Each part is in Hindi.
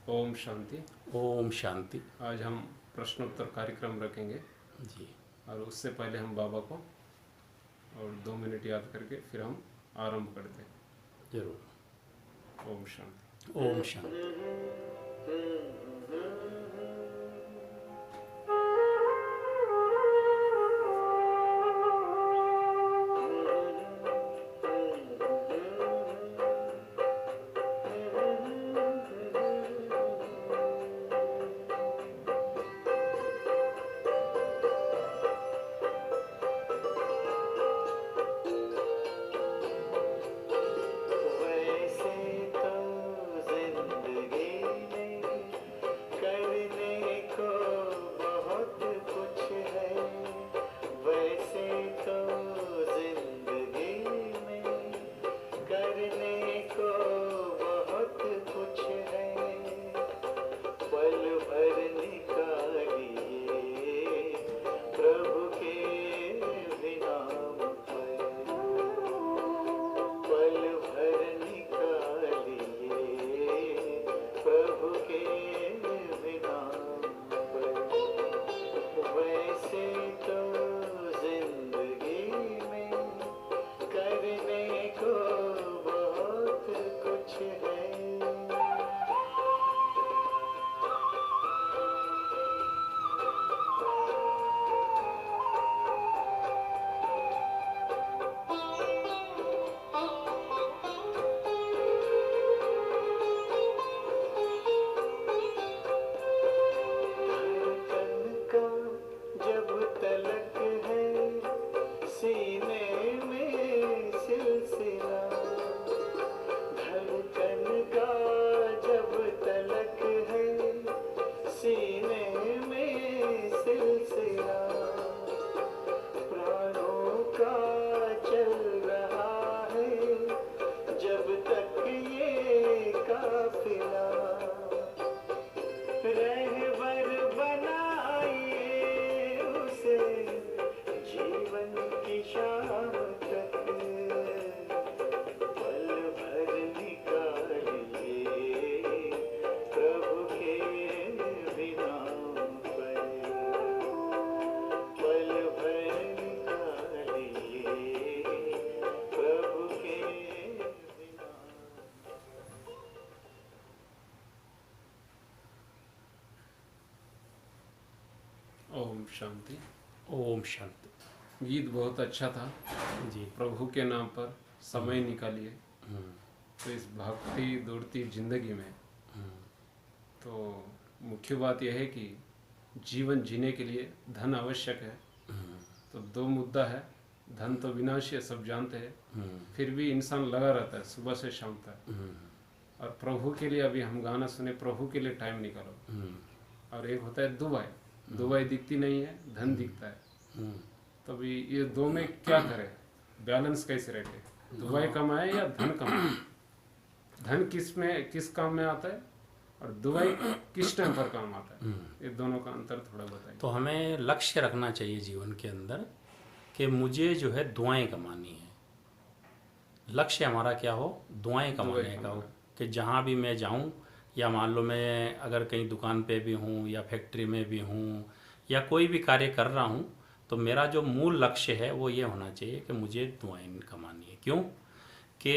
ओम शांति। ओम शांति। आज हम प्रश्नोत्तर कार्यक्रम रखेंगे जी। और उससे पहले हम बाबा को और 2 मिनट याद करके फिर हम आरंभ करते हैं। जरूर। ओम शांति। ओम शांति। ओम शांति। ओम शांति। गीत बहुत अच्छा था जी। प्रभु के नाम पर समय निकालिए। तो इस भागती दौड़ती जिंदगी में तो मुख्य बात यह है कि जीवन जीने के लिए धन आवश्यक है। तो 2 मुद्दा है, धन तो विनाशी है, सब जानते हैं, फिर भी इंसान लगा रहता है सुबह से शाम तक। और प्रभु के लिए अभी हम गाना सुने, प्रभु के लिए टाइम निकालो। और एक होता है दुबई दिखती नहीं है, धन दिखता है। तो अभी ये 2 में क्या करें, बैलेंस कैसे रखे, दुबई कमाए या धन कमाए? धन किस काम में आता है और दुबई किस टाइम पर काम आता है, ये दोनों का अंतर थोड़ा बताइए। तो हमें लक्ष्य रखना चाहिए जीवन के अंदर कि मुझे जो है दुआएं कमानी है। लक्ष्य हमारा क्या हो, दुआएं कमाने का हो कि जहाँ भी मैं जाऊँ, या मान लो मैं अगर कहीं दुकान पे भी हूँ या फैक्ट्री में भी हूँ या कोई भी कार्य कर रहा हूँ, तो मेरा जो मूल लक्ष्य है वो ये होना चाहिए कि मुझे दुआएं कमानी है। क्यों कि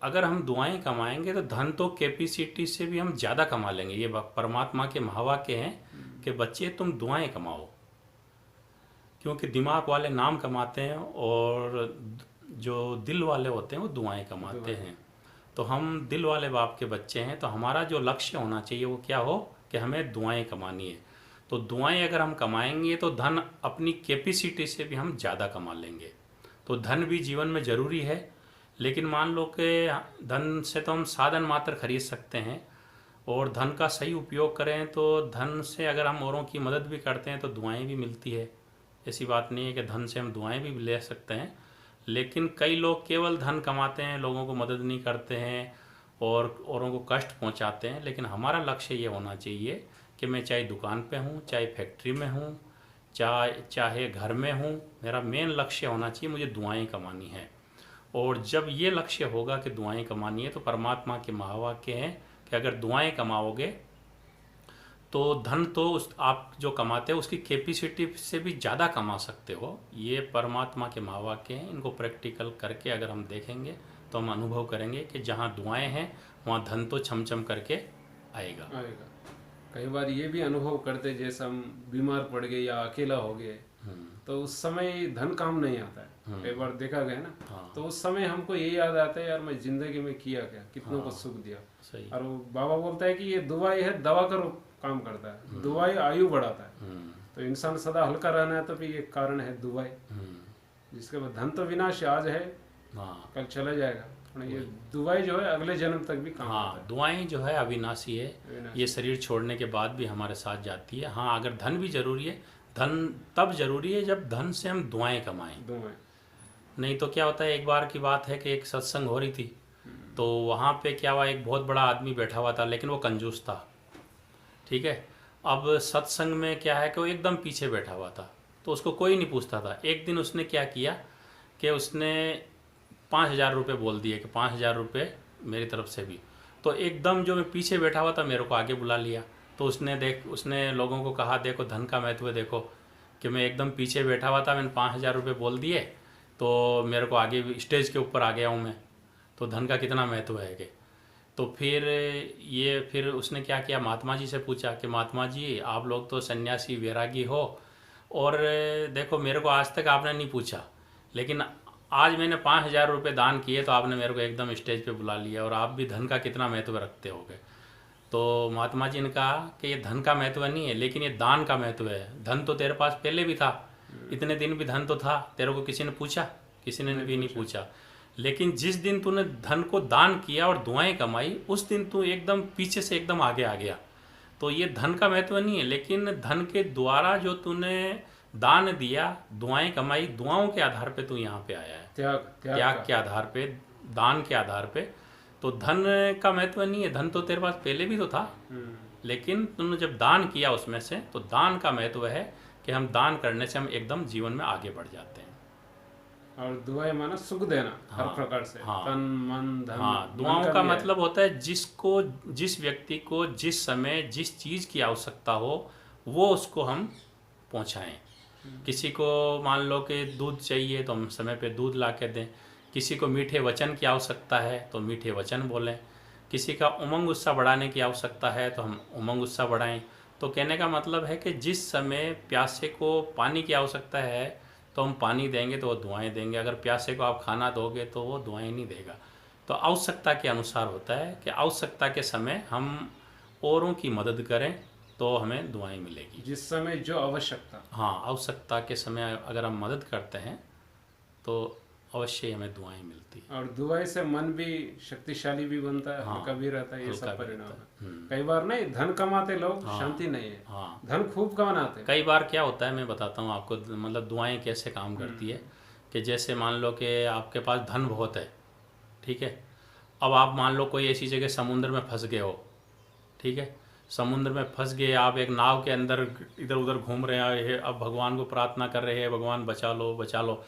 अगर हम दुआएं कमाएंगे तो धन तो कैपेसिटी से भी हम ज़्यादा कमा लेंगे। ये परमात्मा के महावाक्य हैं कि बच्चे तुम दुआएं कमाओ, क्योंकि दिमाग वाले नाम कमाते हैं और जो दिल वाले होते हैं वो दुआएं कमाते हैं। तो हम दिल वाले बाप के बच्चे हैं, तो हमारा जो लक्ष्य होना चाहिए वो क्या हो कि हमें दुआएं कमानी है। तो दुआएं अगर हम कमाएंगे तो धन अपनी कैपेसिटी से भी हम ज़्यादा कमा लेंगे। तो धन भी जीवन में ज़रूरी है, लेकिन मान लो कि धन से तो हम साधन मात्र खरीद सकते हैं, और धन का सही उपयोग करें तो धन से अगर हम औरों की मदद भी करते हैं तो दुआएं भी मिलती है। ऐसी बात नहीं है कि धन से हम दुआएं भी ले सकते हैं, लेकिन कई लोग केवल धन कमाते हैं, लोगों को मदद नहीं करते हैं और औरों को कष्ट पहुंचाते हैं। लेकिन हमारा लक्ष्य ये होना चाहिए कि मैं चाहे दुकान पे हूँ, चाहे फैक्ट्री में हूँ, चाहे घर में हूँ, मेरा मेन लक्ष्य होना चाहिए मुझे दुआएं कमानी है। और जब ये लक्ष्य होगा कि दुआएं कमानी है, तो परमात्मा के महावाक्य हैं कि अगर दुआएं कमाओगे तो धन तो उस आप जो कमाते हो उसकी कैपेसिटी से भी ज़्यादा कमा सकते हो। ये परमात्मा के महावाक्य हैं, इनको प्रैक्टिकल करके अगर हम देखेंगे तो हम अनुभव करेंगे कि जहाँ दुआएं हैं वहाँ धन तो छमछम करके आएगा। कई बार ये भी अनुभव करते, जैसे हम बीमार पड़ गए या अकेला हो गए, तो उस समय धन काम नहीं आता है। कई बार देखा गया ना। हाँ। तो उस समय हमको ये याद आता है, यार मैं जिंदगी में किया क्या, कितनों को सुख दिया। सही। और वो बाबा बोलता है कि ये दवाई है, दवा का काम करता है, दवाई आयु बढ़ाता है। तो इंसान सदा हल्का रहना है तो भी एक कारण है दवाई, जिसके बाद धन तो विनाश आज है, हाँ, कल चला जाएगा। ये दुआएं जो है अगले जन्म तक भी काम हाँ, करता है। दुआएं जो है अविनाशी है, अविनाशी। ये शरीर छोड़ने के बाद भी हमारे साथ जाती है। हाँ, अगर धन भी जरूरी है, धन तब जरूरी है जब धन से हम दुआएं कमाएं। दुआएं। नहीं तो क्या होता है, एक बार की बात है कि एक सत्संग हो रही थी, तो वहाँ पे क्या हुआ, एक बहुत बड़ा आदमी बैठा हुआ था, लेकिन वो कंजूस था। ठीक है। अब सत्संग में क्या है कि वो एकदम पीछे बैठा हुआ था, तो उसको कोई नहीं पूछता था। एक दिन उसने क्या किया कि उसने 5,000 रुपये बोल दिए कि 5,000 रुपये मेरी तरफ से भी। तो एकदम जो मैं पीछे बैठा हुआ था मेरे को आगे बुला लिया। तो उसने लोगों को कहा, देखो धन का महत्व देखो, कि मैं एकदम पीछे बैठा हुआ था, मैंने 5,000 रुपये बोल दिए, तो मेरे को आगे स्टेज के ऊपर आ गया हूँ मैं, तो धन का कितना महत्व है कि। तो फिर उसने क्या किया, महात्मा जी से पूछा कि महात्मा जी आप लोग तो सन्यासी वैरागी हो, और देखो मेरे को आज तक आपने नहीं पूछा, लेकिन आज मैंने 5,000 रुपये दान किए तो आपने मेरे को एकदम स्टेज पे बुला लिया, और आप भी धन का कितना महत्व रखते होगे। तो महात्मा जी ने कहा कि ये धन का महत्व नहीं है, लेकिन ये दान का महत्व है। धन तो तेरे पास पहले भी था, इतने दिन भी धन तो था, तेरे को किसी ने पूछा? किसी ने भी नहीं पूछा। लेकिन जिस दिन तूने धन को दान किया और दुआएं कमाई, उस दिन तू एकदम पीछे से एकदम आगे आ गया। तो ये धन का महत्व नहीं है, लेकिन धन के द्वारा जो तूने दान दिया, दुआएं कमाई, दुआओं के आधार पे तू यहाँ पे आया है, त्याग के आधार पे, दान के आधार पे। तो धन का महत्व नहीं है, धन तो तेरे पास पहले भी तो था, लेकिन तूने जब दान किया उसमें से, तो दान का महत्व है कि हम दान करने से हम एकदम जीवन में आगे बढ़ जाते हैं। और दुआएं माना सुख देना, हर प्रकार से, तन मन धन। हाँ, दुआओं का मतलब होता है जिस व्यक्ति को जिस समय जिस चीज़ की आवश्यकता हो वो उसको हम पहुँचाएँ। किसी को मान लो कि दूध चाहिए तो हम समय पे दूध ला के दें, किसी को मीठे वचन की आवश्यकता है तो मीठे वचन बोलें, किसी का उमंग उत्साह बढ़ाने की आवश्यकता है तो हम उमंग उत्साह बढ़ाएं। तो कहने का मतलब है कि जिस समय प्यासे को पानी की आवश्यकता है तो हम पानी देंगे तो वो दुआएं देंगे, अगर प्यासे को आप खाना दोगे तो वो दुआएं नहीं देगा। तो आवश्यकता के अनुसार होता है कि आवश्यकता के समय हम औरों की मदद करें तो हमें दुआएं मिलेगी। जिस समय जो आवश्यकता, हाँ, आवश्यकता के समय अगर हम मदद करते हैं तो अवश्य हमें दुआएं मिलती है। और दुआएं से मन भी शक्तिशाली भी बनता है, हल्का भी रहता है। ये सब परिणाम है। कई बार नहीं धन कमाते लोग, शांति नहीं है। हाँ, धन खूब कमाते। कई बार क्या होता है, मैं बताता हूँ आपको, मतलब दुआएं कैसे काम करती है। कि जैसे मान लो कि आपके पास धन बहुत है, ठीक है, अब आप मान लो कोई ऐसी जगह समुद्र में फंस गए हो, ठीक है, समुद्र में फंस गए, आप एक नाव के अंदर इधर उधर घूम रहे हैं, अब भगवान को प्रार्थना कर रहे हैं, भगवान बचा लो बचा लो।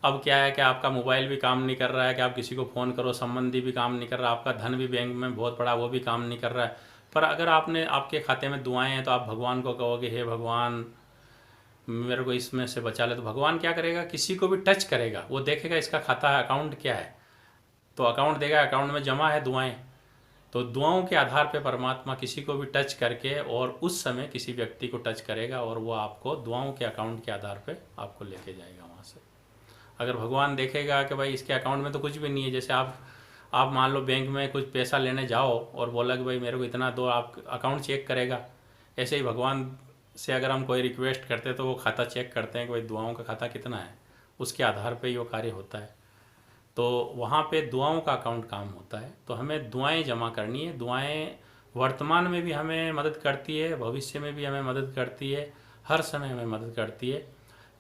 अब क्या है कि आपका मोबाइल भी काम नहीं कर रहा है, कि आप किसी को फ़ोन करो, संबंधी भी काम नहीं कर रहा, आपका धन भी बैंक में बहुत पड़ा, वो भी काम नहीं कर रहा है। पर अगर आपके खाते में दुआएं हैं तो आप भगवान को कहोगे, हे भगवान मेरे को इसमें से बचा ले, तो भगवान क्या करेगा, किसी को भी टच करेगा, वो देखेगा इसका खाता अकाउंट क्या है, तो अकाउंट देगा, अकाउंट में जमा है दुआएं। तो दुआओं के आधार पे परमात्मा किसी को भी टच करके और उस समय किसी व्यक्ति को टच करेगा और वो आपको दुआओं के अकाउंट के आधार पे आपको लेके जाएगा वहाँ से। अगर भगवान देखेगा कि भाई इसके अकाउंट में तो कुछ भी नहीं है, जैसे आप मान लो बैंक में कुछ पैसा लेने जाओ और बोला कि भाई मेरे को इतना दो, आप अकाउंट चेक करेगा। ऐसे ही भगवान से अगर हम कोई रिक्वेस्ट करते हैं तो वो खाता चेक करते हैं कि भाई दुआओं का खाता कितना है, उसके आधार पर ही वो कार्य होता है। तो वहाँ पे दुआओं का अकाउंट काम होता है। तो हमें दुआएं जमा करनी है। दुआएं वर्तमान में भी हमें मदद करती है, भविष्य में भी हमें मदद करती है, हर समय हमें मदद करती है।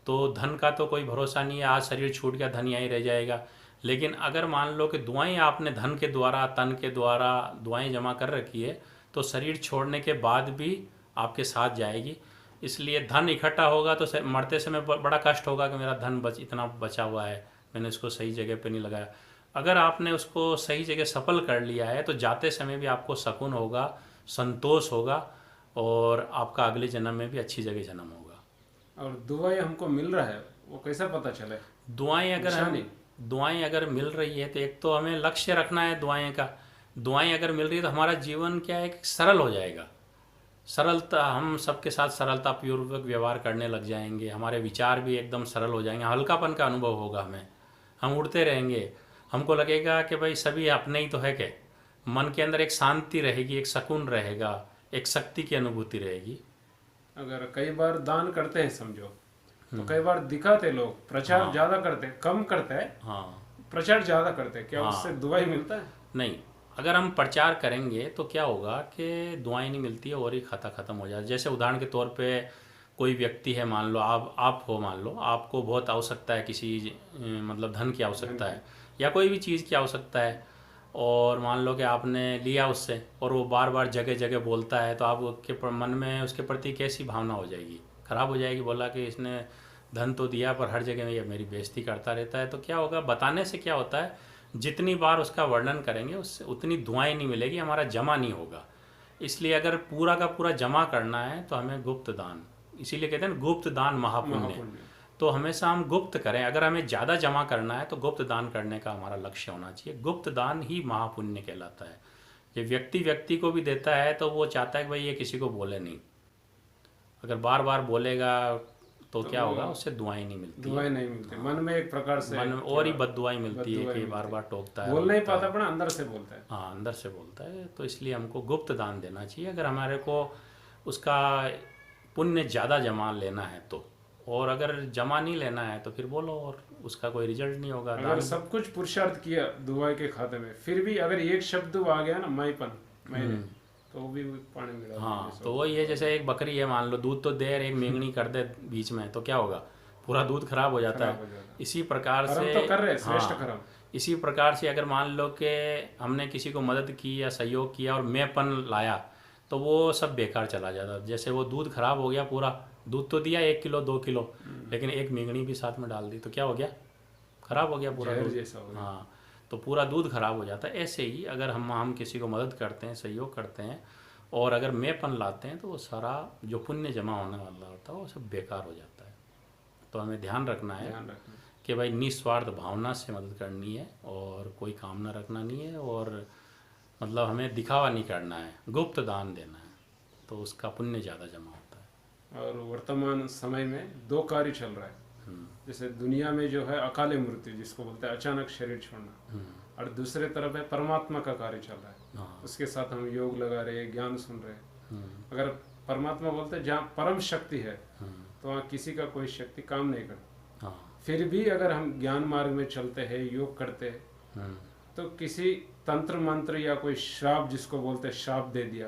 तो धन का तो कोई भरोसा नहीं है, आज शरीर छूट गया धन यहीं रह जाएगा। लेकिन अगर मान लो कि दुआएं आपने धन के द्वारा, तन के द्वारा दुआएं जमा कर रखी है तो शरीर छोड़ने के बाद भी आपके साथ जाएगी। इसलिए धन इकट्ठा होगा तो मरते समय बड़ा कष्ट होगा कि मेरा धन इतना बचा हुआ है, मैंने इसको सही जगह पे नहीं लगाया। अगर आपने उसको सही जगह सफल कर लिया है तो जाते समय भी आपको सुकून होगा, संतोष होगा और आपका अगले जन्म में भी अच्छी जगह जन्म होगा। और दुआएं हमको मिल रहा है वो कैसा पता चले? दुआएं अगर मिल रही है तो एक तो हमें लक्ष्य रखना है दुआएं का। दुआएं अगर मिल रही है तो हमारा जीवन क्या है कि सरल हो जाएगा। सरलता, हम सबके साथ सरलता पूर्वक व्यवहार करने लग जाएंगे, हमारे विचार भी एकदम सरल हो जाएंगे, हल्कापन का अनुभव होगा हमें, हम उड़ते रहेंगे, हमको लगेगा कि भाई सभी अपने ही तो है के। मन के अंदर एक शांति रहेगी, एक सुकून रहेगा, एक शक्ति की अनुभूति रहेगी। अगर कई बार दान करते हैं समझो, तो कई बार दिखाते लोग प्रचार ज्यादा करते कम करते हैं, हाँ प्रचार ज्यादा करते हैं, क्या हाँ। उससे दुआ ही मिलता है? नहीं, अगर हम प्रचार करेंगे तो क्या होगा कि दुआएं नहीं मिलती है और ही खाता खत्म हो जाए। जैसे उदाहरण के तौर पे कोई व्यक्ति है, मान लो आप हो, मान लो आपको बहुत आवश्यकता है किसी मतलब धन की आवश्यकता है या कोई भी चीज़ की आवश्यकता है, और मान लो कि आपने लिया उससे और वो बार बार जगह जगह बोलता है, तो आपके मन में उसके प्रति कैसी भावना हो जाएगी? खराब हो जाएगी। बोला कि इसने धन तो दिया पर हर जगह में ये मेरी बेइज्जती करता रहता है। तो क्या होगा, बताने से क्या होता है, जितनी बार उसका वर्णन करेंगे उससे उतनी दुआएं नहीं मिलेगी, हमारा जमा नहीं होगा। इसलिए अगर पूरा का पूरा जमा करना है तो हमें गुप्त दान, इसीलिए कहते हैं ना गुप्त दान महापुण्य। तो हमेशा हम गुप्त करें। अगर हमें ज़्यादा जमा करना है तो गुप्त दान करने का हमारा लक्ष्य होना चाहिए। गुप्त दान ही महापुण्य कहलाता है। ये व्यक्ति को भी देता है तो वो चाहता है कि भाई ये किसी को बोले नहीं। अगर बार बार बोलेगा तो क्या होगा, उससे दुआएं नहीं मिलती, दुआएं नहीं मिलती। मन में एक प्रकार से मन में और ही बददुआएं मिलती है कि बार बार टोकता है, बोल नहीं पाता अपना अंदर से बोलता है। हाँ, अंदर से बोलता है। तो इसलिए हमको गुप्त दान देना चाहिए अगर हमारे को उसका पुण्य ज़्यादा जमा लेना है तो। और अगर जमा नहीं लेना है तो फिर बोलो और उसका कोई रिजल्ट नहीं होगा। अगर सब कुछ पुरुषार्थ किया दुआ के खाते में, फिर भी अगर एक शब्द आ गया ना मैंने, तो वो भी पानी मिला। हाँ, तो वही है, जैसे एक बकरी है, मान लो दूध तो दे, एक मेंगनी कर दे बीच में, तो क्या होगा, पूरा दूध खराब हो जाता है। इसी प्रकार से तो कर रहे श्रेष्ठ कर्म। इसी प्रकार से अगर मान लो कि हमने किसी को मदद की या सहयोग किया और मैंपन लाया तो वो सब बेकार चला जाता। जैसे वो दूध खराब हो गया, पूरा दूध तो दिया 1 किलो 2 किलो, लेकिन एक मेंगनी भी साथ में डाल दी तो क्या हो गया, खराब हो गया पूरा दूध। जैसा हो गया। हाँ, तो पूरा दूध खराब हो जाता है। ऐसे ही अगर हम किसी को मदद करते हैं, सहयोग करते हैं और अगर मैंपन लाते हैं तो वो सारा जो पुण्य जमा होने वाला होता है वो सब बेकार हो जाता है। तो हमें ध्यान रखना है कि भाई निस्वार्थ भावना से मदद करनी है और कोई कामना रखना नहीं है, और मतलब हमें दिखावा नहीं करना है, गुप्त दान देना है, तो उसका पुण्य ज़्यादा जमा होता है। और वर्तमान समय में 2 कार्य चल रहा है। जैसे दुनिया में जो है अकाले मृत्यु जिसको बोलते हैं, अचानक शरीर छोड़ना, और दूसरे तरफ है परमात्मा का कार्य चल रहा है। उसके साथ हम योग लगा रहे हैं, ज्ञान सुन रहे हैं। अगर परमात्मा बोलते हैं जहाँ परम शक्ति है तो वहाँ किसी का कोई शक्ति काम नहीं करती। फिर भी अगर हम ज्ञान मार्ग में चलते हैं, योग करते हैं, तो किसी तंत्र मंत्र या कोई श्राप जिसको बोलते हैं श्राप दे दिया,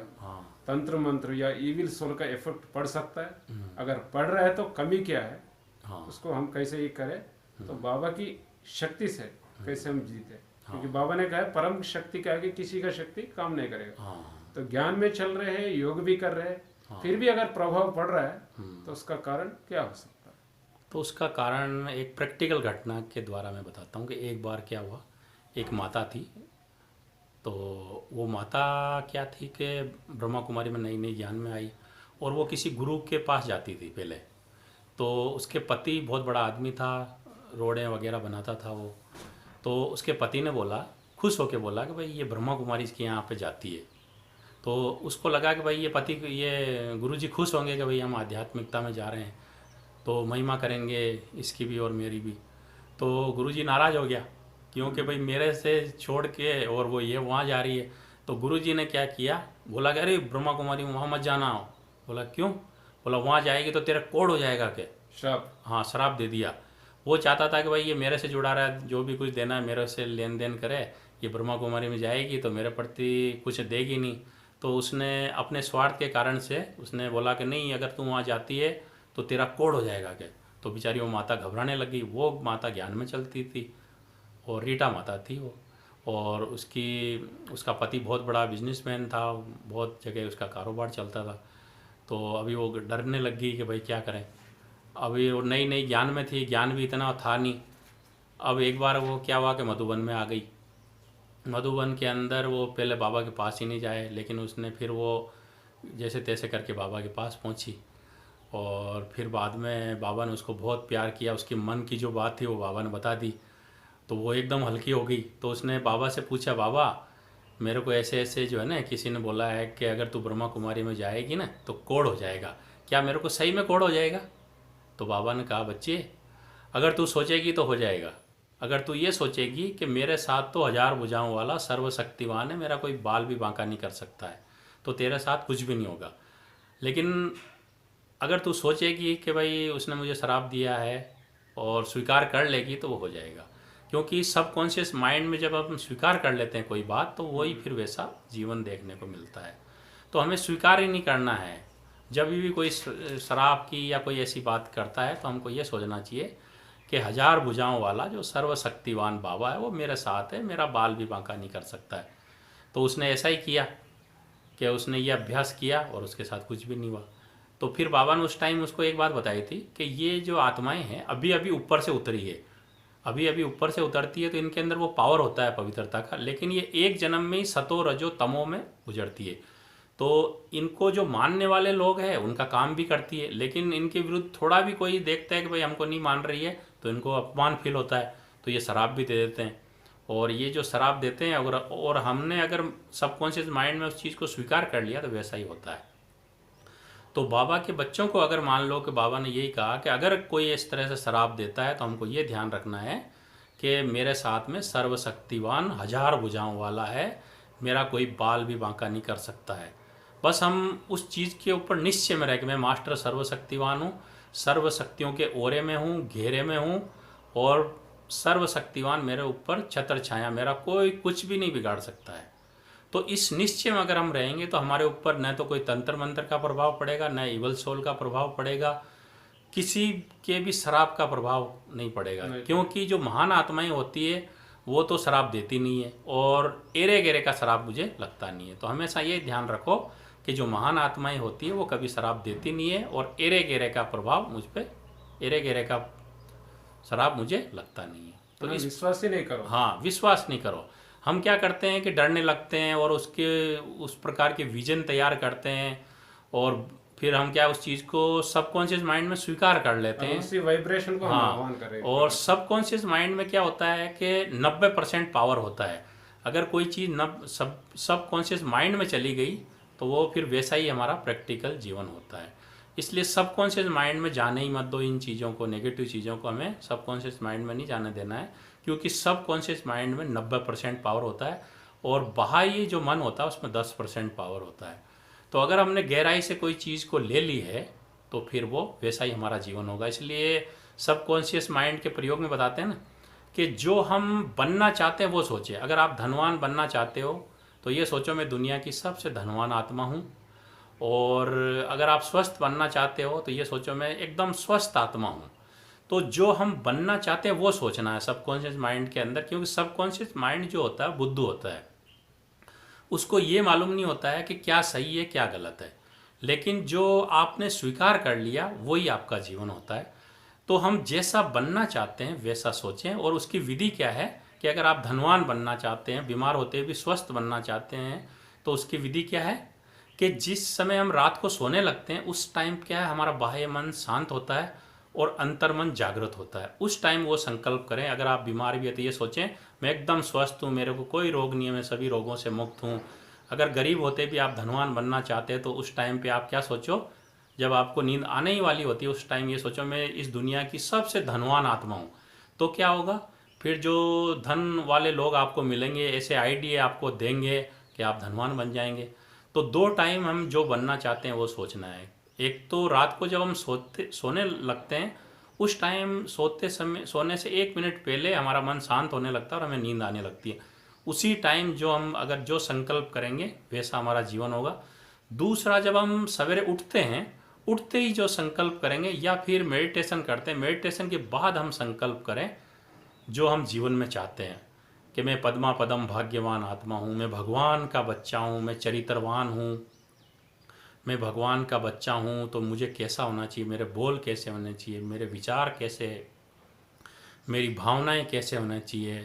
तंत्र मंत्र या इविल सोल का इफेक्ट पड़ सकता है। अगर पड़ रहा है तो कमी क्या है, उसको हम कैसे ये करें, तो बाबा की शक्ति से कैसे हम जीते। क्योंकि बाबा ने कहा परम शक्ति का है कि किसी का शक्ति काम नहीं करेगा। तो ज्ञान में चल रहे हैं, योग भी कर रहे हैं, फिर भी अगर प्रभाव पड़ रहा है तो उसका कारण क्या हो सकता है? तो उसका कारण एक प्रैक्टिकल घटना के द्वारा मैं बताता हूँ कि एक बार क्या हुआ, एक माता थी। तो वो माता क्या थी कि ब्रह्मा कुमारी में नई नई ज्ञान में आई और वो किसी गुरु के पास जाती थी पहले। तो उसके पति बहुत बड़ा आदमी था, रोडें वगैरह बनाता था वो। तो उसके पति ने बोला, खुश होके बोला कि भाई ये ब्रह्मा कुमारी के यहाँ पे जाती है। तो उसको लगा कि भाई ये गुरुजी खुश होंगे कि भाई हम आध्यात्मिकता में जा रहे हैं तो महिमा करेंगे इसकी भी और मेरी भी। तो गुरुजी नाराज़ हो गया क्योंकि भाई मेरे से छोड़ के और वो ये वहाँ जा रही है। तो गुरुजी ने क्या किया, बोला कि अरे ब्रह्मा कुमारी वहाँ मत जाना हो। बोला क्यों? बोला वहाँ जाएगी तो तेरा कोड़ हो जाएगा के श्राप। हाँ, श्राप दे दिया। वो चाहता था कि भाई ये मेरे से जुड़ा रहा है, जो भी कुछ देना है मेरे से लेन देन करे, ये ब्रह्मा कुमारी में जाएगी तो मेरे प्रति कुछ देगी नहीं। तो उसने अपने स्वार्थ के कारण से उसने बोला कि नहीं, अगर तू वहाँ जाती है तो तेरा कोड़ हो जाएगा के। तो बेचारी वो माता घबराने लगी। वो माता ज्ञान में चलती थी और रीटा माता थी वो, और उसका पति बहुत बड़ा बिजनेसमैन था, बहुत जगह उसका कारोबार चलता था। तो अभी वो डरने लग गई कि भाई क्या करें। अभी वो नई नई ज्ञान में थी, ज्ञान भी इतना था नहीं। अब एक बार वो क्या हुआ कि मधुबन में आ गई। मधुबन के अंदर वो पहले बाबा के पास ही नहीं जाए, लेकिन उसने फिर वो जैसे तैसे करके बाबा के पास पहुंची। और फिर बाद में बाबा ने उसको बहुत प्यार किया, उसकी मन की जो बात थी वो बाबा ने बता दी, तो वो एकदम हल्की हो गई। तो उसने बाबा से पूछा, बाबा मेरे को ऐसे ऐसे जो है ना किसी ने बोला है कि अगर तू ब्रह्मा कुमारी में जाएगी ना तो कोढ़ हो जाएगा, क्या मेरे को सही में कोढ़ हो जाएगा? तो बाबा ने कहा, बच्चे अगर तू सोचेगी तो हो जाएगा। अगर तू ये सोचेगी कि मेरे साथ तो 1000 भुजाओं वाला सर्वशक्तिवान है, मेरा कोई बाल भी बांका नहीं कर सकता है, तो तेरे साथ कुछ भी नहीं होगा। लेकिन अगर तू सोचेगी कि भाई उसने मुझे शराप दिया है और स्वीकार कर लेगी तो वो हो जाएगा। क्योंकि सबकॉन्शियस माइंड में जब हम स्वीकार कर लेते हैं कोई बात, तो वही फिर वैसा जीवन देखने को मिलता है। तो हमें स्वीकार ही नहीं करना है। जब भी कोई शराब की या कोई ऐसी बात करता है तो हमको ये सोचना चाहिए कि 1000 भुजाओं वाला जो सर्वशक्तिवान बाबा है वो मेरे साथ है, मेरा बाल भी बांका नहीं कर सकता है। तो उसने ऐसा ही किया कि उसने ये अभ्यास किया और उसके साथ कुछ भी नहीं हुआ। तो फिर बाबा ने उस टाइम उसको एक बात बताई थी कि ये जो आत्माएं हैं अभी अभी ऊपर से उतरी है, अभी अभी ऊपर से उतरती है, तो इनके अंदर वो पावर होता है पवित्रता का, लेकिन ये एक जन्म में ही सतो रजो तमो में गुजरती है। तो इनको जो मानने वाले लोग हैं उनका काम भी करती है, लेकिन इनके विरुद्ध थोड़ा भी कोई देखता है कि भाई हमको नहीं मान रही है तो इनको अपमान फील होता है, तो ये शराब भी दे देते हैं। और ये जो शराब देते हैं अगर और हमने अगर सबकॉन्शियस माइंड में उस चीज़ को स्वीकार कर लिया तो वैसा ही होता है। तो बाबा के बच्चों को अगर मान लो कि बाबा ने यही कहा कि अगर कोई इस तरह से शराब देता है तो हमको ये ध्यान रखना है कि मेरे साथ में सर्वशक्तिवान 1000 भुजाओं वाला है, मेरा कोई बाल भी बांका नहीं कर सकता है। बस हम उस चीज़ के ऊपर निश्चय में रह के मैं मास्टर सर्वशक्तिवान हूँ, सर्वशक्तियों के ओरे में हूँ, घेरे में हूँ, और सर्वशक्तिवान मेरे ऊपर छत्र छाया, मेरा कोई कुछ भी नहीं बिगाड़ सकता है। तो इस निश्चय में अगर हम रहेंगे तो हमारे ऊपर न तो कोई तंत्र मंत्र का प्रभाव पड़ेगा, न इवल सोल का प्रभाव पड़ेगा, किसी के भी शराब का प्रभाव नहीं पड़ेगा। क्योंकि जो महान आत्माएं होती है वो तो शराब देती नहीं है, और एरे गेरे का शराब मुझे लगता नहीं है। तो हमेशा ये ध्यान रखो कि जो महान आत्माएं होती है वो कभी शराब देती नहीं है, और एरे गेरे का प्रभाव मुझ पर, एरे गेरे का शराब मुझे लगता नहीं है। तो इस विश्वास ही नहीं करो। हाँ, विश्वास नहीं करो। हम क्या करते हैं कि डरने लगते हैं और उसके उस प्रकार के विजन तैयार करते हैं, और फिर हम क्या उस चीज़ को सबकॉन्शियस माइंड में स्वीकार कर लेते हैं, उसी वाइब्रेशन को हम आह्वान करें। और सबकॉन्शियस माइंड में क्या होता है कि 90% पावर होता है। अगर कोई चीज़ सबकॉन्शियस माइंड में चली गई तो वो फिर वैसा ही हमारा प्रैक्टिकल जीवन होता है। इसलिए सबकॉन्शियस माइंड में जाने ही मत दो इन चीज़ों को, नेगेटिव चीज़ों को हमें सबकॉन्शियस माइंड में नहीं जाने देना है, क्योंकि सबकॉन्शियस माइंड में 90% पावर होता है, और बाह्य जो मन होता है उसमें 10% पावर होता है। तो अगर हमने गहराई से कोई चीज़ को ले ली है तो फिर वो वैसा ही हमारा जीवन होगा। इसलिए सबकॉन्शियस माइंड के प्रयोग में बताते हैं ना कि जो हम बनना चाहते हैं वो सोचे। अगर आप धनवान बनना चाहते हो तो ये सोचो मैं दुनिया की सबसे धनवान आत्मा हूँ, और अगर आप स्वस्थ बनना चाहते हो तो ये सोचो मैं एकदम स्वस्थ आत्मा हूँ। तो जो हम बनना चाहते हैं वो सोचना है सबकॉन्शियस माइंड के अंदर, क्योंकि सबकॉन्शियस माइंड जो होता है बुद्धू होता है, उसको ये मालूम नहीं होता है कि क्या सही है क्या गलत है, लेकिन जो आपने स्वीकार कर लिया वही आपका जीवन होता है। तो हम जैसा बनना चाहते हैं वैसा सोचें, और उसकी विधि क्या है कि अगर आप धनवान बनना चाहते हैं, बीमार होते भी स्वस्थ बनना चाहते हैं, तो उसकी विधि क्या है कि जिस समय हम रात को सोने लगते हैं उस टाइम क्या है हमारा बाह्य मन शांत होता है और अंतर मन जागृत होता है। उस टाइम वो संकल्प करें। अगर आप बीमार भी है तो ये सोचें मैं एकदम स्वस्थ हूँ, मेरे को कोई रोग नहीं है, मैं सभी रोगों से मुक्त हूँ। अगर गरीब होते भी आप धनवान बनना चाहते हैं तो उस टाइम पे आप क्या सोचो, जब आपको नींद आने ही वाली होती है उस टाइम ये सोचो मैं इस दुनिया की सबसे धनवान आत्मा हूँ। तो क्या होगा, फिर जो धन वाले लोग आपको मिलेंगे ऐसे आइडिया आपको देंगे कि आप धनवान बन जाएंगे। तो 2 टाइम हम जो बनना चाहते हैं वो सोचना है। एक तो रात को जब हम सोने लगते हैं उस टाइम सोने से 1 मिनट पहले हमारा मन शांत होने लगता है और हमें नींद आने लगती है। उसी टाइम जो हम अगर जो संकल्प करेंगे वैसा हमारा जीवन होगा। दूसरा, जब हम सवेरे उठते हैं, उठते ही जो संकल्प करेंगे, या फिर मेडिटेशन करते हैं, मेडिटेशन के बाद हम संकल्प करें जो हम जीवन में चाहते हैं कि मैं पद्मा पदम भाग्यवान आत्मा हूँ, मैं भगवान का बच्चा हूँ, मैं चरित्रवान हूँ, मैं भगवान का बच्चा हूँ, तो मुझे कैसा होना चाहिए, मेरे बोल कैसे होने चाहिए, मेरे विचार कैसे, मेरी भावनाएं कैसे होना चाहिए।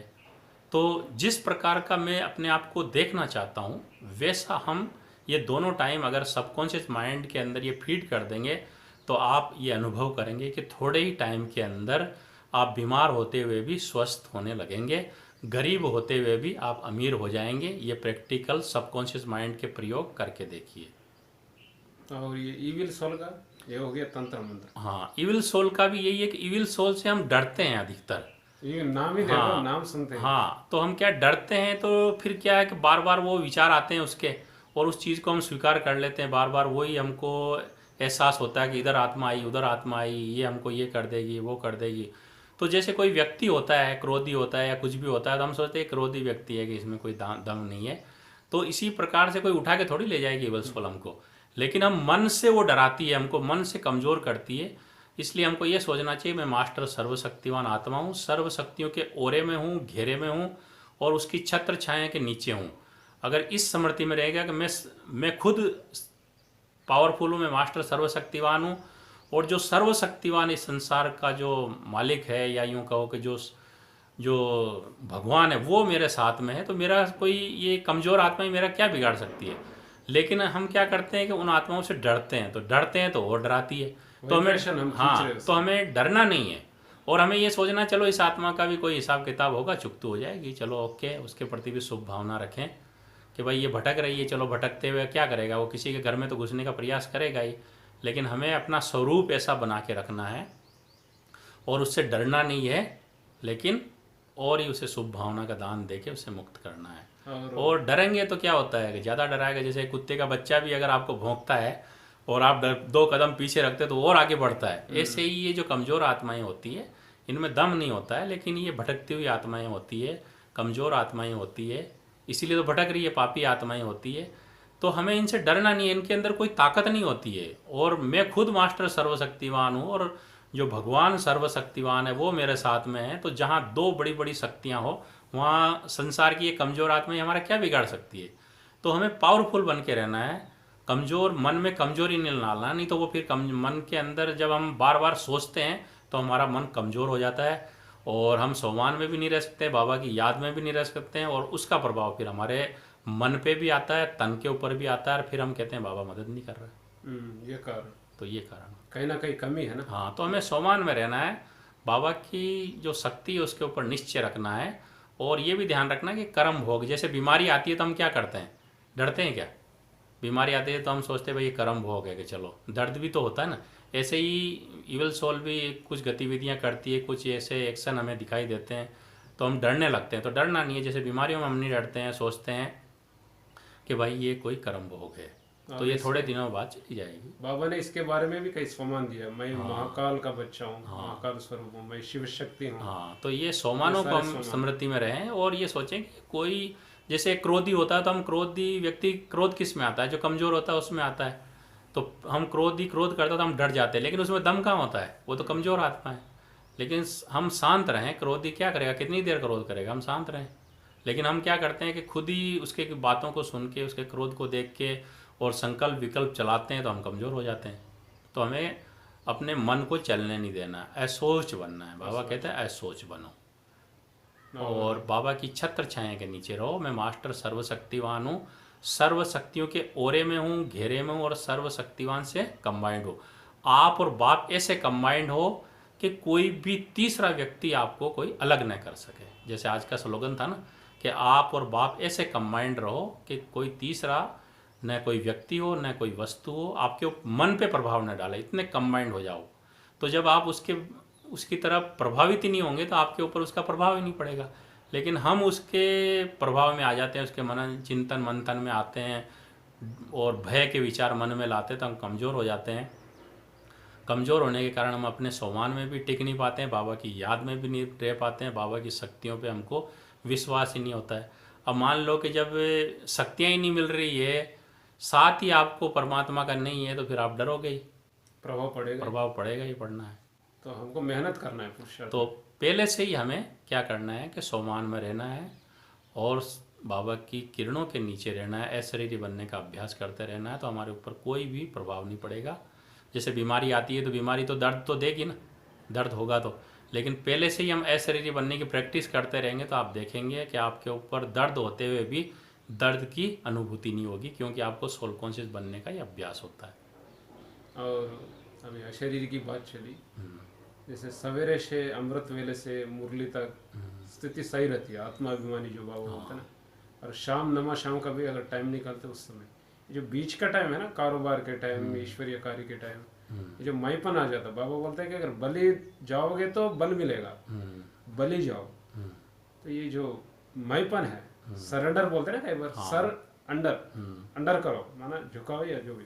तो जिस प्रकार का मैं अपने आप को देखना चाहता हूँ वैसा हम ये दोनों टाइम अगर सबकॉन्शियस माइंड के अंदर ये फीड कर देंगे तो आप ये अनुभव करेंगे कि थोड़े ही टाइम के अंदर आप बीमार होते हुए भी स्वस्थ होने लगेंगे, गरीब होते हुए भी आप अमीर हो जाएंगे। ये प्रैक्टिकल सबकॉन्शियस माइंड के प्रयोग करके देखिए। और ये इविल सोल का ये हो गया तंत्र मंत्र। हाँ, इविल सोल का भी यही है कि इविल सोल से हम डरते हैं अधिकतर। ये नाम ही देखो, हाँ, नाम सुनते हैं। हाँ, तो हम क्या डरते हैं, तो फिर क्या है कि बार बार वो विचार आते हैं उसके, और उस चीज़ को हम स्वीकार कर लेते हैं। बार बार वही हमको एहसास होता है कि इधर आत्मा आई, उधर आत्मा आई, ये हमको ये कर देगी, वो कर देगी। तो जैसे कोई व्यक्ति होता है, क्रोधी होता है या कुछ भी होता है, तो हम सोचते हैं क्रोधी व्यक्ति है कि इसमें कोई दम नहीं है। तो इसी प्रकार से कोई उठा के थोड़ी ले जाएगी इविल सोल हमको, लेकिन हम मन से वो डराती है, हमको मन से कमज़ोर करती है। इसलिए हमको ये सोचना चाहिए मैं मास्टर सर्वशक्तिवान आत्मा हूँ, सर्व शक्तियों के ओरे में हूँ, घेरे में हूँ और उसकी छत्र छाया के नीचे हूँ। अगर इस स्मृति में रहेगा कि मैं खुद पावरफुल हूँ, मैं मास्टर सर्वशक्तिवान हूँ, और जो सर्वशक्तिवान इस संसार का जो मालिक है, या यूँ कहो कि जो भगवान है वो मेरे साथ में है, तो मेरा कोई ये कमज़ोर आत्मा ही मेरा क्या बिगाड़ सकती है। लेकिन हम क्या करते हैं कि उन आत्माओं से डरते हैं, तो डरते हैं तो और डराती है। तो हमें, हाँ, तो हमें डरना नहीं है, और हमें ये सोचना चलो इस आत्मा का भी कोई हिसाब किताब होगा, चुकती हो जाएगी, चलो ओके, उसके प्रति भी शुभ भावना रखें कि भाई ये भटक रही है, चलो भटकते हुए क्या करेगा, वो किसी के घर में तो घुसने का प्रयास करेगा ही। लेकिन हमें अपना स्वरूप ऐसा बना के रखना है और उससे डरना नहीं है, लेकिन और ही उसे शुभ भावना का दान देके उसे मुक्त करना है। और डरेंगे तो क्या होता है कि ज़्यादा डराएगा। जैसे कुत्ते का बच्चा भी अगर आपको भौंकता है और आप 2 कदम पीछे रखते तो और आगे बढ़ता है। ऐसे ही ये जो कमज़ोर आत्माएं होती है, इनमें दम नहीं होता है, लेकिन ये भटकती हुई आत्माएं होती है, कमज़ोर आत्माएं होती है, इसीलिए तो भटक रही है, पापी आत्माएं होती है। तो हमें इनसे डरना नहीं है, इनके अंदर कोई ताकत नहीं होती है। और मैं खुद मास्टर सर्वशक्तिवान हूँ, और जो भगवान सर्वशक्तिवान है वो मेरे साथ में है। तो जहाँ 2 बड़ी बड़ी शक्तियाँ हो, वहाँ संसार की ये कमज़ोर आत्माएं हमारा क्या बिगाड़ सकती है। तो हमें पावरफुल बन के रहना है, कमज़ोर मन में कमज़ोरी नहीं डालना। नहीं तो वो फिर मन के अंदर जब हम बार बार सोचते हैं तो हमारा मन कमज़ोर हो जाता है, और हम सोमान में भी नहीं रह सकते, बाबा की याद में भी नहीं रह सकते हैं, और उसका प्रभाव फिर हमारे मन पे भी आता है, तन के ऊपर भी आता है, और फिर हम कहते हैं बाबा मदद नहीं कर रहा। ये कारण, तो ये कारण कहीं ना कहीं कमी है ना। हाँ, तो हमें सोमान में रहना है, बाबा की जो शक्ति है उसके ऊपर निश्चय रखना है। और ये भी ध्यान रखना कि कर्म भोग, जैसे बीमारी आती है तो हम क्या करते हैं, डरते हैं क्या। बीमारी आती है तो हम सोचते हैं भाई ये कर्म भोग है कि चलो, दर्द भी तो होता है ना। ऐसे ही इवल सोल भी कुछ गतिविधियां करती है, कुछ ऐसे एक्शन हमें दिखाई देते हैं तो हम डरने लगते हैं। तो डरना नहीं है, जैसे बीमारियों में हम नहीं डरते हैं, सोचते हैं कि भाई ये कोई कर्म भोग है, तो ये थोड़े दिनों बाद चली जाएगी। बाबा ने इसके बारे में भी कई सोमान दिया, मैं महाकाल का बच्चा हूँ, महाकाल स्वरूप हूँ, मैं शिव शक्ति हूँ। हाँ, तो ये सोमानों को हम स्मृति में रहें, और ये सोचें कि कोई जैसे क्रोधी होता है तो हम क्रोधी व्यक्ति, क्रोध किस में आता है, जो कमज़ोर होता है उसमें आता है। तो हम क्रोध करता है तो हम डर जाते हैं, लेकिन उसमें दम कहाँ होता है, वो तो कमज़ोर आत्मा है। लेकिन हम शांत रहें, क्रोधी क्या करेगा, कितनी देर क्रोध करेगा, हम शांत रहें। लेकिन हम क्या करते हैं कि खुद ही उसके बातों को सुन के, उसके क्रोध को देख के और संकल्प विकल्प चलाते हैं तो हम कमज़ोर हो जाते हैं। तो हमें अपने मन को चलने नहीं देना, असोच बनना है। बाबा कहते हैं असोच बनो, और बाबा की छत्र छाया के नीचे रहो। मैं मास्टर सर्वशक्तिवान हूँ, सर्व शक्तियों के ओरे में हूँ, घेरे में हूँ, और सर्वशक्तिवान से कंबाइंड हो। आप और बाप ऐसे कंबाइंड हो कि कोई भी तीसरा व्यक्ति आपको कोई अलग न कर सके। जैसे आज का स्लोगन था ना कि आप और बाप ऐसे कंबाइंड रहो कि कोई तीसरा न कोई व्यक्ति हो, न कोई वस्तु हो, आपके मन पे प्रभाव न डाले, इतने कंबाइंड हो जाओ। तो जब आप उसकी तरफ प्रभावित ही नहीं होंगे तो आपके ऊपर उसका प्रभाव ही नहीं पड़ेगा। लेकिन हम उसके प्रभाव में आ जाते हैं, उसके मनन चिंतन मंथन में आते हैं, और भय के विचार मन में लाते हैं, तो हम कमज़ोर हो जाते हैं। कमज़ोर होने के कारण हम अपने सोमान में भी टिक नहीं पाते हैं, बाबा की याद में भी नहीं रह पाते हैं, बाबा की शक्तियों पे हमको विश्वास ही नहीं होता है। अब मान लो कि जब शक्तियाँ ही नहीं मिल रही है, साथ ही आपको परमात्मा का नहीं है, तो फिर आप डरोगे ही, प्रभाव पड़ेगा ही, पड़ना है। तो हमको मेहनत करना है पुरुषार्थ। तो पहले से ही हमें क्या करना है कि सोमान में रहना है, और बाबा की किरणों के नीचे रहना है, अशरीरी बनने का अभ्यास करते रहना है। तो हमारे ऊपर कोई भी प्रभाव नहीं पड़ेगा। जैसे बीमारी आती है तो बीमारी तो दर्द तो देगी ना, दर्द होगा तो, लेकिन पहले से ही हम अशरीरी बनने की प्रैक्टिस करते रहेंगे तो आप देखेंगे कि आपके ऊपर दर्द होते हुए भी दर्द की अनुभूति नहीं होगी, क्योंकि आपको सोल कॉन्शियस बनने का ये अभ्यास होता है। और अभी अशरीर की बात चली, जैसे सवेरे से अमृत वेले से मुरली तक स्थिति सही रहती है, आत्माभिमानी जो भाव होता है ना, और शाम नमा शाम का भी अगर टाइम निकालते उस समय, ये जो बीच का टाइम है ना, कारोबार के टाइम, ईश्वरीय कार्य के टाइम, ये जो माईपन आ जाता, बाबा बोलते हैं कि अगर बलि जाओगे तो बल मिलेगा, बलि जाओ। तो ये जो माईपन है, सरेंडर बोलते हैं ना कई बार, सर अंडर करो, माना झुकाओ या जो भी,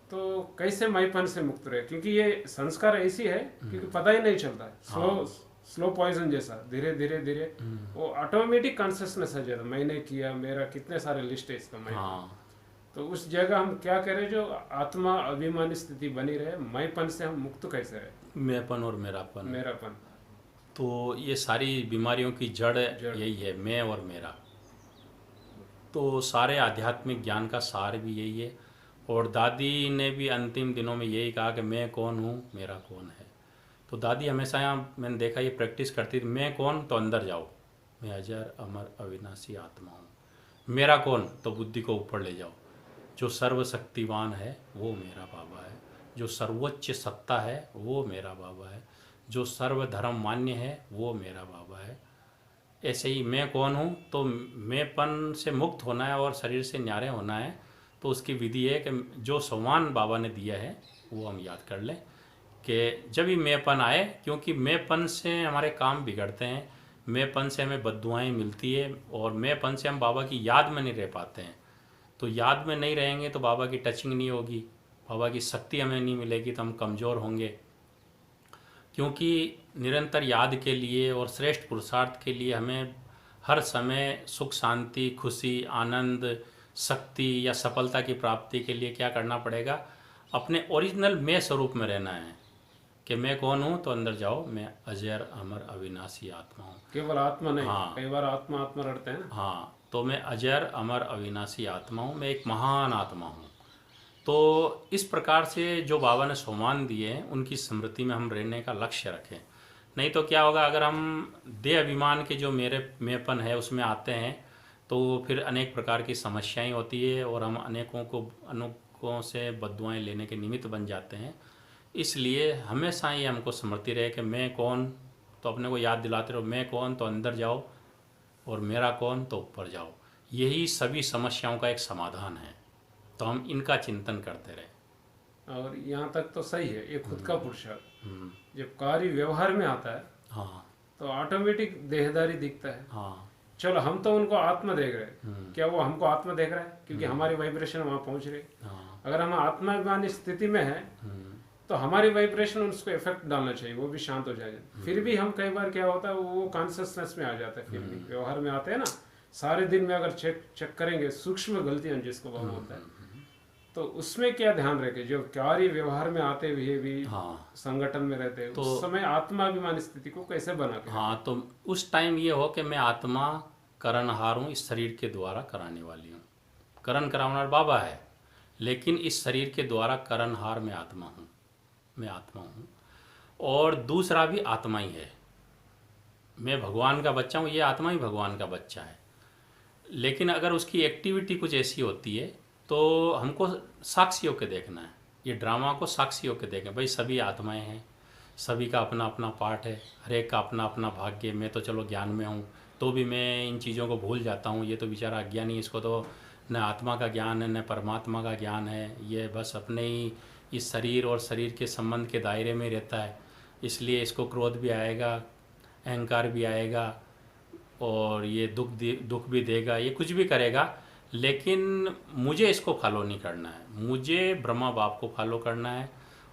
तो कैसे माईपन से मुक्त रहे, क्योंकि ये संस्कार ऐसी है क्योंकि पता ही नहीं चलता है, स्लो पॉइजन जैसा, धीरे धीरे धीरे वो ऑटोमेटिक कॉन्शियसनेस आ जाता, मैंने किया, मेरा कितने सारे लिस्ट है इसका, मैं तो उस जगह हम क्या करें, जो आत्मा अभिमानी स्थिति बनी रहे, मैंपन से हम मुक्त कैसे रहे, मैंपन और मेरापन। मेरापन, तो ये सारी बीमारियों की जड़ यही है, मैं और मेरा। तो सारे आध्यात्मिक ज्ञान का सार भी यही है। और दादी ने भी अंतिम दिनों में यही कहा कि मैं कौन हूँ, मेरा कौन है। तो दादी हमेशा यहाँ मैंने देखा ये प्रैक्टिस करती थी, मैं कौन तो अंदर जाओ, मैं अजर अमर अविनाशी आत्मा हूँ। मेरा कौन तो बुद्धि को ऊपर ले जाओ, जो सर्वशक्तिवान है वो मेरा बाबा है, जो सर्वोच्च सत्ता है वो मेरा बाबा है, जो सर्वधर्म मान्य है वो मेरा बाबा है। ऐसे ही मैं कौन हूँ, तो मैंपन से मुक्त होना है और शरीर से न्यारे होना है। तो उसकी विधि है कि जो सम्मान बाबा ने दिया है वो हम याद कर लें कि जब भी मैंपन आए, क्योंकि मैंपन से हमारे काम बिगड़ते हैं, मैंपन से हमें बद्दुआएं मिलती है, और मैंपन से हम बाबा की याद में नहीं रह पाते हैं। तो याद में नहीं रहेंगे तो बाबा की टचिंग नहीं होगी, बाबा की शक्ति हमें नहीं मिलेगी, तो हम कमज़ोर होंगे। क्योंकि निरंतर याद के लिए और श्रेष्ठ पुरुषार्थ के लिए हमें हर समय सुख शांति, खुशी, आनंद, शक्ति या सफलता की प्राप्ति के लिए क्या करना पड़ेगा, अपने ओरिजिनल मैं स्वरूप में रहना है कि मैं कौन हूँ, तो अंदर जाओ, मैं अजर अमर अविनाशी आत्मा हूँ। केवल आत्मा नहीं, कई बार आत्मा आत्मा रटते हैं ना, तो मैं अजर अमर अविनाशी आत्मा हूँ, मैं एक महान आत्मा हूँ। तो इस प्रकार से जो बाबा ने सम्मान दिए हैं उनकी स्मृति में हम रहने का लक्ष्य रखें। नहीं तो क्या होगा, अगर हम देह अभिमान के जो मेरे मेपन है उसमें आते हैं तो फिर अनेक प्रकार की समस्याएं होती है और हम अनेकों से बद्दुआएं लेने के निमित्त बन जाते हैं। इसलिए हमेशा ये हमको स्मृति रहे कि मैं कौन, तो अपने को याद दिलाते रहो, मैं कौन तो अंदर जाओ, और मेरा कौन तो ऊपर जाओ। यही सभी समस्याओं का एक समाधान है। तो हम इनका चिंतन करते रहे। और यहाँ तक तो सही है, ये खुद का पुरुषार्थ जब कार्य व्यवहार में आता है तो ऑटोमेटिक देहदारी दिखता है। चलो हम तो उनको आत्मा देख रहे हैं, क्या वो हमको आत्मा देख रहा है, क्योंकि हमारी वाइब्रेशन वहाँ पहुँच रही। अगर हम आत्माभिमानी स्थिति में है तो हमारी वाइब्रेशन उसको इफेक्ट डालना चाहिए, वो भी शांत हो जाएगा। फिर भी हम कई बार क्या होता है, वो कॉन्शियसनेस में आ जाता है, फिर भी व्यवहार में आते हैं ना, सारे दिन में अगर चेक करेंगे सूक्ष्म गलतियां जिसको बाबा होता है, तो उसमें क्या ध्यान रखे, जो कार्य व्यवहार में आते हुए भी संगठन में रहते हैं, तो उस समय आत्माभिमान स्थिति को कैसे बना के तो उस टाइम ये हो कि मैं आत्मा करणहार हूँ, इस शरीर के द्वारा कराने वाली हूँ। करण करावनार बाबा है, लेकिन इस शरीर के द्वारा करणहार मैं आत्मा हूँ, मैं आत्मा हूँ। और दूसरा भी आत्मा ही है, मैं भगवान का बच्चा हूँ, ये आत्मा ही भगवान का बच्चा है। लेकिन अगर उसकी एक्टिविटी कुछ ऐसी होती है तो हमको साक्षी होकर देखना है, ये ड्रामा को साक्षी होकर देखें। भाई सभी आत्माएं हैं, सभी का अपना अपना पार्ट है, हर एक का अपना अपना भाग्य। मैं तो चलो ज्ञान में हूँ तो भी मैं इन चीज़ों को भूल जाता हूँ, ये तो बेचारा अज्ञानी, इसको तो न आत्मा का ज्ञान है न परमात्मा का ज्ञान है, ये बस अपने ही इस शरीर और शरीर के संबंध के दायरे में रहता है। इसलिए इसको क्रोध भी आएगा, अहंकार भी आएगा, और ये दुख भी देगा, ये कुछ भी करेगा। लेकिन मुझे इसको फॉलो नहीं करना है, मुझे ब्रह्मा बाप को फॉलो करना है,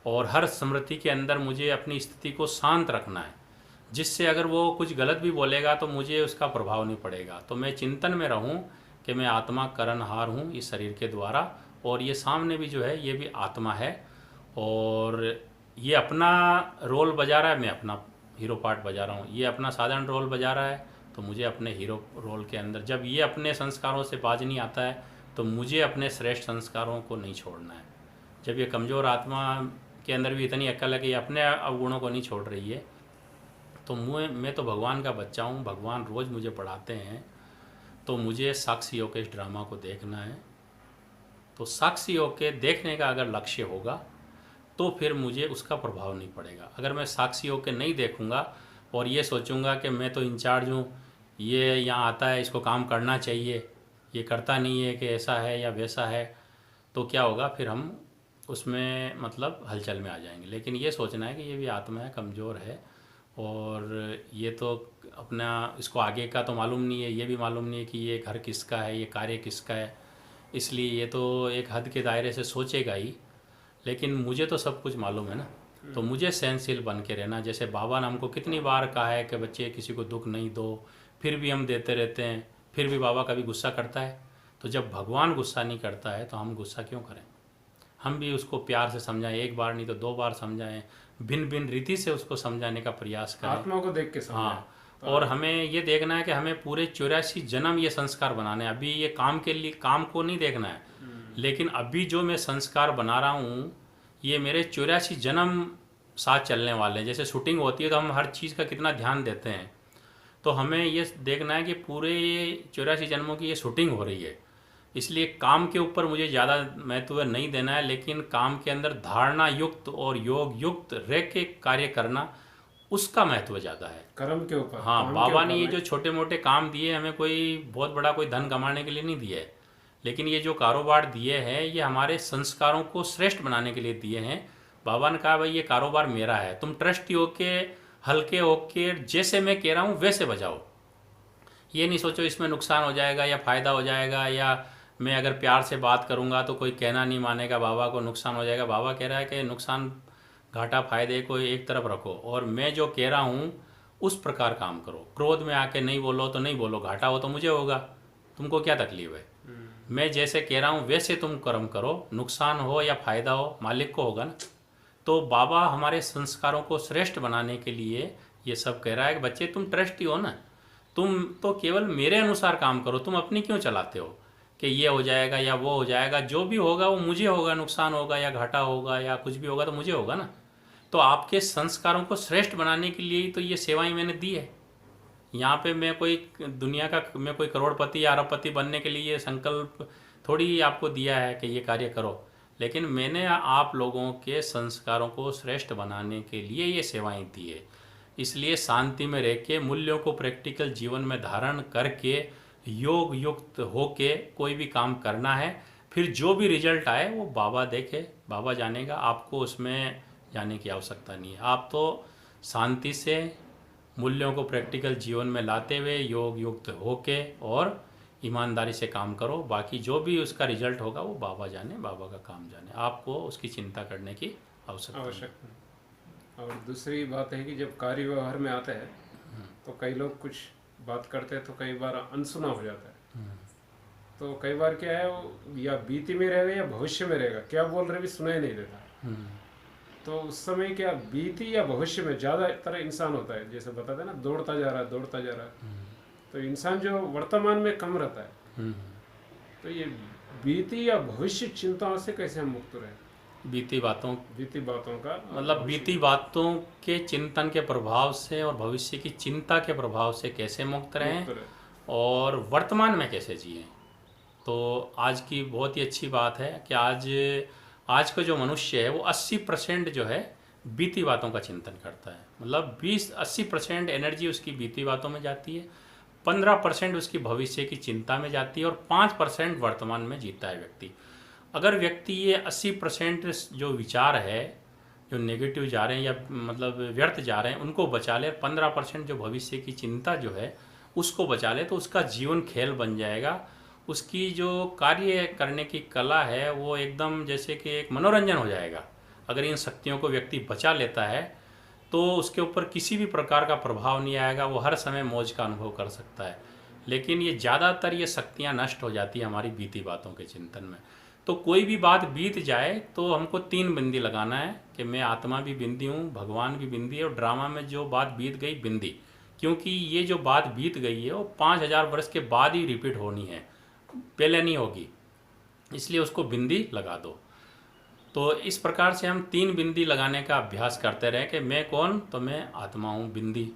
और हर स्मृति के अंदर मुझे अपनी स्थिति को शांत रखना है, जिससे अगर वो कुछ गलत भी बोलेगा तो मुझे उसका प्रभाव नहीं पड़ेगा। तो मैं चिंतन में रहूं कि मैं आत्मा करणहार हूं इस शरीर के द्वारा, और ये सामने भी जो है ये भी आत्मा है, और ये अपना रोल बजा रहा है, मैं अपना हीरो पार्ट बजा रहा हूँ। ये अपना साधारण रोल बजा रहा है, तो मुझे अपने हीरो रोल के अंदर, जब ये अपने संस्कारों से बाज नहीं आता है तो मुझे अपने श्रेष्ठ संस्कारों को नहीं छोड़ना है। जब ये कमज़ोर आत्मा के अंदर भी इतनी अक्ल है कि ये अपने अवगुणों को नहीं छोड़ रही है, तो मैं तो भगवान का बच्चा हूँ, भगवान रोज़ मुझे पढ़ाते हैं। तो मुझे साक्षी होकर इस ड्रामा को देखना है। तो साक्षी होकर देखने का अगर लक्ष्य होगा तो फिर मुझे उसका प्रभाव नहीं पड़ेगा। अगर मैं साक्षी होकर नहीं देखूंगा और ये सोचूंगा कि मैं तो इंचार्ज हूँ, ये यहाँ आता है, इसको काम करना चाहिए, ये करता नहीं है, कि ऐसा है या वैसा है, तो क्या होगा, फिर हम उसमें मतलब हलचल में आ जाएंगे। लेकिन ये सोचना है कि ये भी आत्मा है, कमज़ोर है, और ये तो अपना, इसको आगे का तो मालूम नहीं है, ये भी मालूम नहीं है कि ये घर किसका है, ये कार्य किसका है, इसलिए ये तो एक हद के दायरे से सोचेगा ही। लेकिन मुझे तो सब कुछ मालूम है ना, तो मुझे सहनशील बन के रहना। जैसे बाबा ने हमको कितनी बार कहा है कि बच्चे किसी को दुख नहीं दो, फिर भी हम देते रहते हैं, फिर भी बाबा कभी गुस्सा करता है। तो जब भगवान गुस्सा नहीं करता है तो हम गुस्सा क्यों करें? हम भी उसको प्यार से समझाएं, एक बार नहीं तो 2 बार समझाएं, भिन्न भिन्न रीति से उसको समझाने का प्रयास करें, आत्मा को देख के समझाएं। हाँ। और हमें ये देखना है कि हमें पूरे 84 जन्म ये संस्कार बनाने हैं। अभी ये काम के लिए, काम को नहीं देखना है, लेकिन अभी जो मैं संस्कार बना रहा हूँ ये मेरे 84 जन्म साथ चलने वाले हैं। जैसे शूटिंग होती है तो हम हर चीज़ का कितना ध्यान देते हैं, तो हमें ये देखना है कि पूरे 84 जन्मों की ये शूटिंग हो रही है। इसलिए काम के ऊपर मुझे ज़्यादा महत्व नहीं देना है, लेकिन काम के अंदर धारणा युक्त और योग युक्त रह के कार्य करना, उसका महत्व ज़्यादा है। कर्म के ऊपर। हाँ, बाबा ने ये जो छोटे मोटे काम दिए हमें, कोई बहुत बड़ा कोई धन कमाने के लिए नहीं दिए है, लेकिन ये जो कारोबार दिए हैं ये हमारे संस्कारों को श्रेष्ठ बनाने के लिए दिए हैं। बाबा ने कहा भाई ये कारोबार मेरा है, तुम ट्रस्टी होके, हल्के होके, जैसे मैं कह रहा हूँ वैसे बजाओ। ये नहीं सोचो इसमें नुकसान हो जाएगा या फ़ायदा हो जाएगा, या मैं अगर प्यार से बात करूँगा तो कोई कहना नहीं मानेगा, बाबा को नुकसान हो जाएगा। बाबा कह रहा है कि नुकसान घाटा फायदे को एक तरफ रखो, और मैं जो कह रहा हूँ उस प्रकार काम करो। क्रोध में आके नहीं बोलो तो नहीं बोलो, घाटा हो तो मुझे होगा, तुमको क्या तकलीफ है? मैं जैसे कह रहा हूँ वैसे तुम कर्म करो, नुकसान हो या फायदा हो मालिक को होगा ना। तो बाबा हमारे संस्कारों को श्रेष्ठ बनाने के लिए ये सब कह रहा है कि बच्चे तुम ट्रस्टी हो ना, तुम तो केवल मेरे अनुसार काम करो, तुम अपनी क्यों चलाते हो कि ये हो जाएगा या वो हो जाएगा। जो भी होगा वो मुझे होगा, नुकसान होगा या घाटा होगा या कुछ भी होगा तो मुझे होगा ना। तो आपके संस्कारों को श्रेष्ठ बनाने के लिए ही तो ये सेवाएं मैंने दी है। यहाँ पे मैं कोई दुनिया का, मैं कोई करोड़पति या अरबपति बनने के लिए ये संकल्प थोड़ी आपको दिया है कि ये कार्य करो, लेकिन मैंने आप लोगों के संस्कारों को श्रेष्ठ बनाने के लिए ये सेवाएं दी है। इसलिए शांति में रह के, मूल्यों को प्रैक्टिकल जीवन में धारण करके, योग युक्त होके कोई भी काम करना है। फिर जो भी रिजल्ट आए वो बाबा देखे, बाबा जानेगा, आपको उसमें जाने की आवश्यकता नहीं है। आप तो शांति से मूल्यों को प्रैक्टिकल जीवन में लाते हुए योग युक्त होके और ईमानदारी से काम करो। बाकी जो भी उसका रिजल्ट होगा वो बाबा जाने, बाबा का काम जाने, आपको उसकी चिंता करने की आवश्यकता नहीं। और दूसरी बात है कि जब कार्य व्यवहार में आता है तो कई लोग कुछ बात करते हैं तो कई बार अनसुना हो जाता है। तो कई बार क्या है, वो या बीती में रहेगा या भविष्य में रहेगा, क्या बोल रहे भी सुनाई नहीं देता। तो उस समय क्या बीती या भविष्य में ज़्यादातर इंसान होता है, जैसे बताते हैं ना, दौड़ता जा रहा है। तो इंसान जो वर्तमान में कम रहता है। तो ये बीती या भविष्य चिंताओं से कैसे हम मुक्त रहे? बीती बातों का मतलब बीती बातों के चिंतन के प्रभाव से और भविष्य की चिंता के प्रभाव से कैसे मुक्त रहें और वर्तमान में कैसे जिएं। तो आज की बहुत ही अच्छी बात है कि आज का जो मनुष्य है वो 80% जो है बीती बातों का चिंतन करता है। मतलब 80% एनर्जी उसकी बीती बातों में जाती है, 15% उसकी भविष्य की चिंता में जाती है और 5% वर्तमान में जीता है व्यक्ति। अगर व्यक्ति ये 80% जो विचार है, जो नेगेटिव जा रहे हैं या मतलब व्यर्थ जा रहे हैं, उनको बचा ले, 15% जो भविष्य की चिंता जो है उसको बचा ले, तो उसका जीवन खेल बन जाएगा। उसकी जो कार्य करने की कला है वो एकदम जैसे कि एक मनोरंजन हो जाएगा। अगर इन शक्तियों को व्यक्ति बचा लेता है तो उसके ऊपर किसी भी प्रकार का प्रभाव नहीं आएगा, वो हर समय मौज का अनुभव कर सकता है। लेकिन ये ज़्यादातर ये शक्तियाँ नष्ट हो जाती है हमारी बीती बातों के चिंतन में। तो कोई भी बात बीत जाए तो हमको 3 बिंदी लगाना है कि मैं आत्मा भी बिंदी हूँ, भगवान भी बिंदी है, और ड्रामा में जो बात बीत गई बिंदी, क्योंकि ये जो बात बीत गई है वो 5000 वर्ष के बाद ही रिपीट होनी है, पहले नहीं होगी, इसलिए उसको बिंदी लगा दो। तो इस प्रकार से हम 3 बिंदी लगाने का अभ्यास करते रहे कि मैं कौन, तो मैं आत्मा हूँ बिंदी,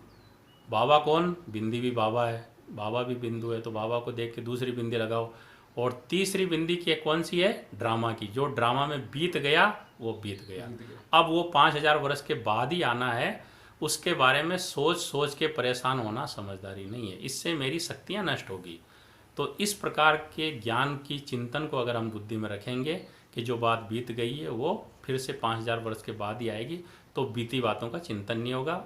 बाबा कौन, बिंदी भी बाबा है, बाबा भी बिंदु है तो बाबा को देख के दूसरी बिंदी लगाओ। और तीसरी बिंदी की कौन सी है? ड्रामा की। जो ड्रामा में बीत गया वो बीत गया। अब वो 5000 वर्ष के बाद ही आना है, उसके बारे में सोच सोच के परेशान होना समझदारी नहीं है। इससे मेरी शक्तियाँ नष्ट होगी। तो इस प्रकार के ज्ञान की चिंतन को अगर हम बुद्धि में रखेंगे कि जो बात बीत गई है वो फिर से 5000 वर्ष के बाद ही आएगी, तो बीती बातों का चिंतन नहीं होगा।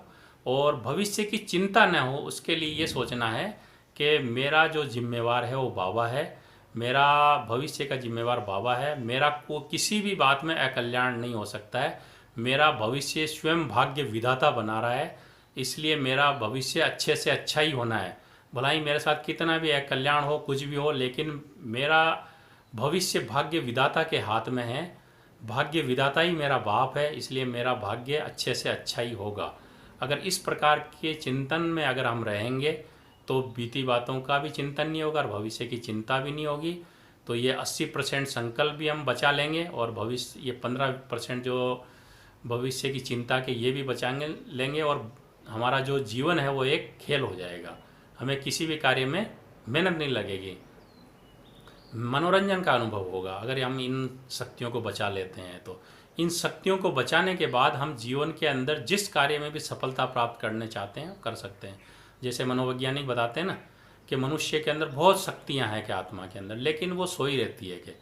और भविष्य की चिंता न हो उसके लिए ये सोचना है कि मेरा जो जिम्मेवार है वो बाबा है, मेरा भविष्य का जिम्मेवार बाबा है, मेरा को किसी भी बात में अकल्याण नहीं हो सकता है, मेरा भविष्य स्वयं भाग्य विधाता बना रहा है, इसलिए मेरा भविष्य अच्छे से अच्छा ही होना है। भला ही मेरे साथ कितना भी अकल्याण हो, कुछ भी हो, लेकिन मेरा भविष्य भाग्य विधाता के हाथ में है। भाग्य विधाता ही मेरा बाप है, इसलिए मेरा भाग्य अच्छे से अच्छा ही होगा। अगर इस प्रकार के चिंतन में अगर हम रहेंगे तो बीती बातों का भी चिंतन नहीं होगा और भविष्य की चिंता भी नहीं होगी। तो ये 80% संकल्प भी हम बचा लेंगे और भविष्य ये 15% जो भविष्य की चिंता के ये भी बचाएंगे लेंगे, और हमारा जो जीवन है वो एक खेल हो जाएगा। हमें किसी भी कार्य में मेहनत नहीं लगेगी, मनोरंजन का अनुभव होगा अगर हम इन शक्तियों को बचा लेते हैं। तो इन शक्तियों को बचाने के बाद हम जीवन के अंदर जिस कार्य में भी सफलता प्राप्त करने चाहते हैं कर सकते हैं। जैसे मनोवैज्ञानिक बताते हैं ना कि मनुष्य के अंदर बहुत शक्तियां हैं कि आत्मा के अंदर, लेकिन वो सोई रहती है। कि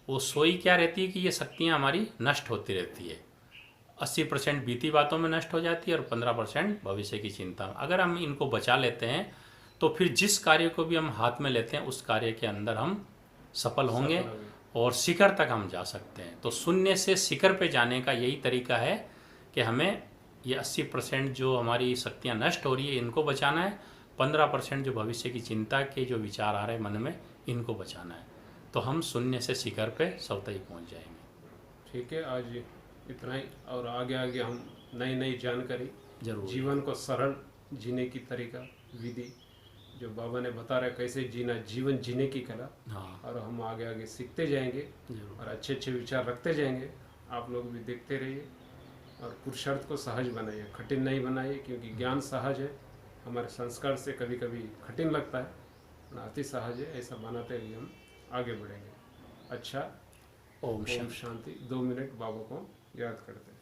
वो सोई क्या रहती है कि ये शक्तियां हमारी नष्ट होती रहती है। 80% बीती बातों में नष्ट हो जाती है और 15% भविष्य की चिंता में। अगर हम इनको बचा लेते हैं तो फिर जिस कार्य को भी हम हाथ में लेते हैं उस कार्य के अंदर हम सफल होंगे और शिखर तक हम जा सकते हैं। तो शून्य से शिखर पे जाने का यही तरीका है कि हमें ये 80% जो हमारी शक्तियाँ नष्ट हो रही है इनको बचाना है, 15% जो भविष्य की चिंता के जो विचार आ रहे हैं मन में इनको बचाना है। तो हम शून्य से शिखर पे स्वतः ही पहुँच जाएंगे। ठीक है, आज इतना ही, और आगे आगे हम नई नई जानकारी, जरूर जीवन को सरल जीने की तरीका, विधि जो बाबा ने बता रहे कैसे जीना, जीवन जीने की कला, हाँ और हम आगे आगे सीखते जाएंगे जरूर। और अच्छे अच्छे विचार रखते जाएंगे। आप लोग भी देखते रहिए और पुरुषार्थ को सहज बनाइए, कठिन नहीं बनाइए, क्योंकि ज्ञान सहज है। हमारे संस्कार से कभी कभी कठिन लगता है, अति सहज है। ऐसा बनाते हुए हम आगे बढ़ेंगे। अच्छा, ओम ओम शांति। 2 मिनट बाबा को याद करते हैं।